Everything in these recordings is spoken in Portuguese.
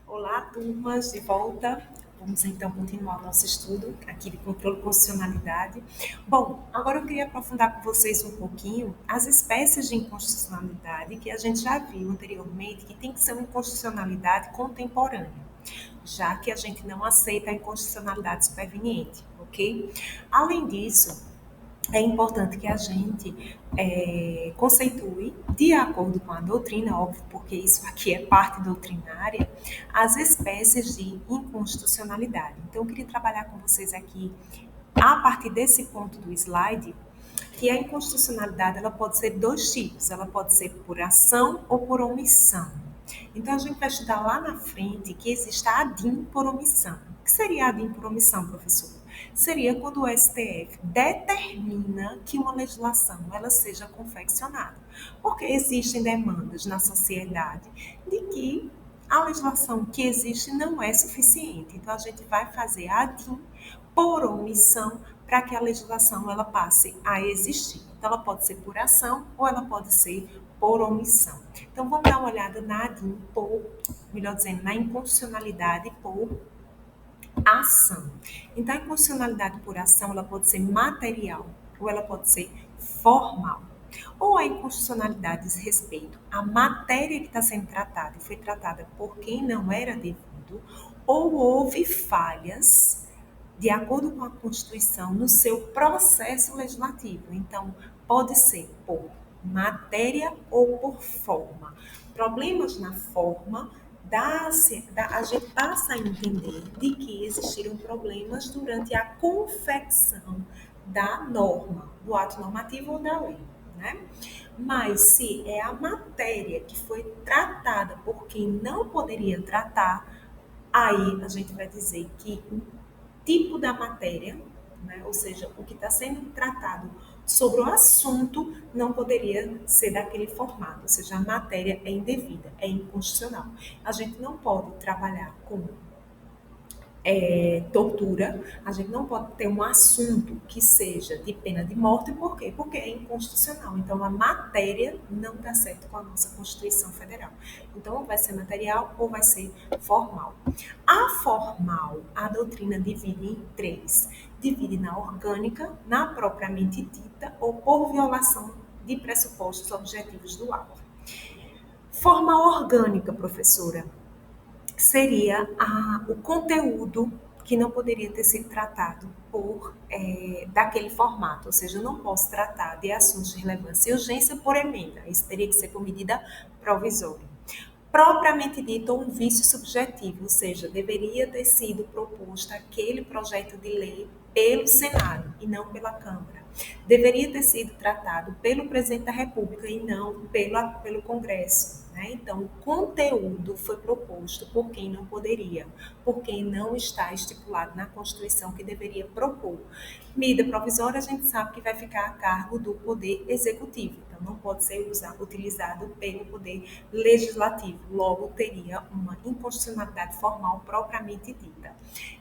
Olá, turmas, de volta. Vamos então continuar o nosso estudo aqui de controle de constitucionalidade. Bom, agora eu queria aprofundar com vocês um pouquinho as espécies de inconstitucionalidade que a gente já viu anteriormente, que tem que ser uma inconstitucionalidade contemporânea, já que a gente não aceita a inconstitucionalidade superveniente, ok? Além disso, é importante que a gente conceitue, de acordo com a doutrina, óbvio, porque isso aqui é parte doutrinária, as espécies de inconstitucionalidade. Então, eu queria trabalhar com vocês aqui, a partir desse ponto do slide, que a inconstitucionalidade ela pode ser dois tipos, ela pode ser por ação ou por omissão. Então, a gente vai estudar lá na frente que existe a ADIM por omissão. O que seria a ADIM por omissão, professor? Seria quando o STF determina que uma legislação ela seja confeccionada. Porque existem demandas na sociedade de que a legislação que existe não é suficiente. Então, a gente vai fazer a ADIM por omissão para que a legislação ela passe a existir. Então, ela pode ser por ação ou ela pode ser por omissão. Então, vamos dar uma olhada na ADIM por, melhor dizendo, na inconstitucionalidade por ação. Então, a inconstitucionalidade por ação, ela pode ser material ou ela pode ser formal. Ou a inconstitucionalidade diz respeito à matéria que está sendo tratada e foi tratada por quem não era devido, ou houve falhas de acordo com a Constituição no seu processo legislativo. Então, pode ser por matéria ou por forma. Problemas na forma a gente passa a entender de que existiram problemas durante a confecção da norma, do ato normativo ou da lei, né? Mas se é a matéria que foi tratada por quem não poderia tratar, aí a gente vai dizer que o tipo da matéria, né, ou seja, o que está sendo tratado sobre o assunto não poderia ser daquele formato, ou seja, a matéria é indevida, é inconstitucional. A gente não pode trabalhar com tortura, a gente não pode ter um assunto que seja de pena de morte, por quê? Porque é inconstitucional. Então, a matéria não está certo com a nossa Constituição Federal. Então, ou vai ser material ou vai ser formal. A formal, a doutrina divide em três. Divide na orgânica, na propriamente dita ou por violação de pressupostos objetivos do ato. Forma orgânica, professora, seria o conteúdo que não poderia ter sido tratado daquele formato, ou seja, eu não posso tratar de assuntos de relevância e urgência por emenda, isso teria que ser por medida provisória. Propriamente dito, um vício subjetivo, ou seja, deveria ter sido proposto aquele projeto de lei pelo Senado e não pela Câmara. Deveria ter sido tratado pelo presidente da República e não pelo Congresso. Né? Então, o conteúdo foi proposto por quem não poderia, por quem não está estipulado na Constituição que deveria propor. Medida provisória, a gente sabe que vai ficar a cargo do Poder Executivo, então não pode ser utilizado pelo Poder Legislativo, logo teria uma inconstitucionalidade formal propriamente dita.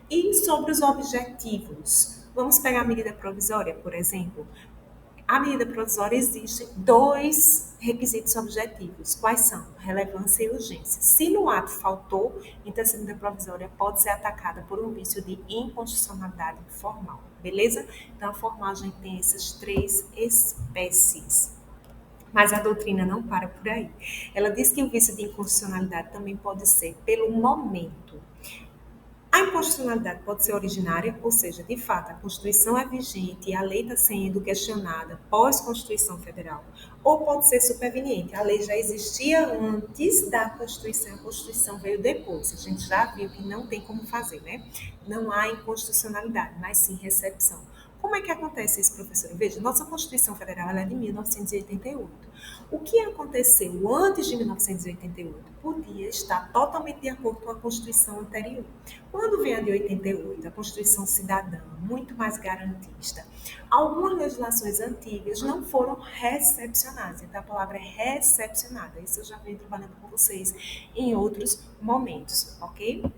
E sobre os objetivos, vamos pegar a medida provisória, por exemplo. A medida provisória existe dois requisitos objetivos. Quais são? Relevância e urgência. Se no ato faltou, então essa medida provisória pode ser atacada por um vício de inconstitucionalidade formal. Beleza? Então, a formal a gente tem essas três espécies. Mas a doutrina não para por aí. Ela diz que o vício de inconstitucionalidade também pode ser pelo momento. A inconstitucionalidade pode ser originária, ou seja, de fato, a Constituição é vigente e a lei está sendo questionada pós-Constituição Federal, ou pode ser superveniente, a lei já existia antes da Constituição, a Constituição veio depois, a gente já viu que não tem como fazer, né? Não há inconstitucionalidade, mas sim recepção. Como é que acontece isso, professora? Veja, nossa Constituição Federal ela é de 1988. O que aconteceu antes de 1988 podia estar totalmente de acordo com a Constituição anterior. Quando vem a de 88, a Constituição Cidadã, muito mais garantista, algumas legislações antigas não foram recepcionadas. Então, a palavra é recepcionada. Isso eu já venho trabalhando com vocês em outros momentos, ok?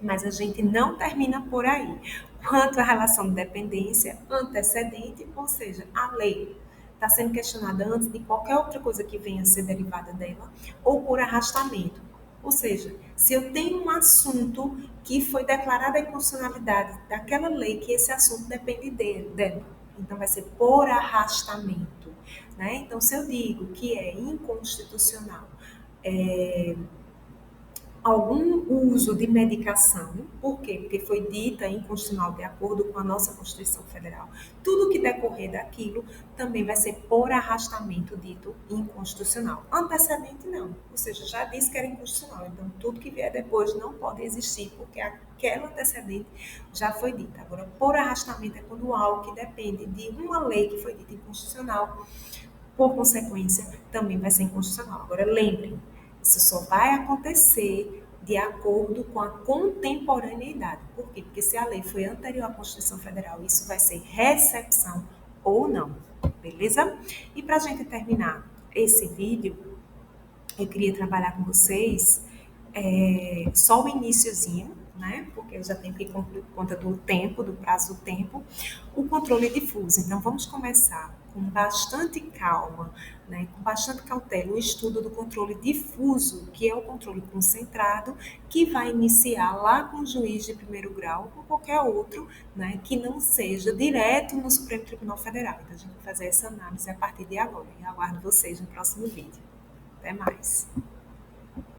Mas a gente não termina por aí. Quanto à relação de dependência antecedente, ou seja, a lei está sendo questionada antes de qualquer outra coisa que venha a ser derivada dela, ou por arrastamento. Ou seja, se eu tenho um assunto que foi declarada a inconstitucionalidade daquela lei, que esse assunto depende dela, então vai ser por arrastamento, né? Então, se eu digo que é inconstitucional algum uso de medicação, por quê? Porque foi dita inconstitucional de acordo com a nossa Constituição Federal. Tudo que decorrer daquilo também vai ser por arrastamento dito inconstitucional. Antecedente não, ou seja, já disse que era inconstitucional, então tudo que vier depois não pode existir, porque aquela antecedente já foi dita. Agora, por arrastamento é quando algo que depende de uma lei que foi dita inconstitucional, por consequência, também vai ser inconstitucional. Agora, lembrem, isso só vai acontecer de acordo com a contemporaneidade. Por quê? Porque se a lei foi anterior à Constituição Federal, isso vai ser recepção ou não. Beleza? E para a gente terminar esse vídeo, eu queria trabalhar com vocês só o iniciozinho, né? Porque eu já tenho que concluir por conta do tempo, do prazo do tempo, o controle difuso. Então, vamos começar com bastante calma, né? Com bastante cautela, o estudo do controle difuso, que é o controle concentrado, que vai iniciar lá com o juiz de primeiro grau, ou com qualquer outro, né? Que não seja direto no Supremo Tribunal Federal. Então, a gente vai fazer essa análise a partir de agora. E aguardo vocês no próximo vídeo. Até mais!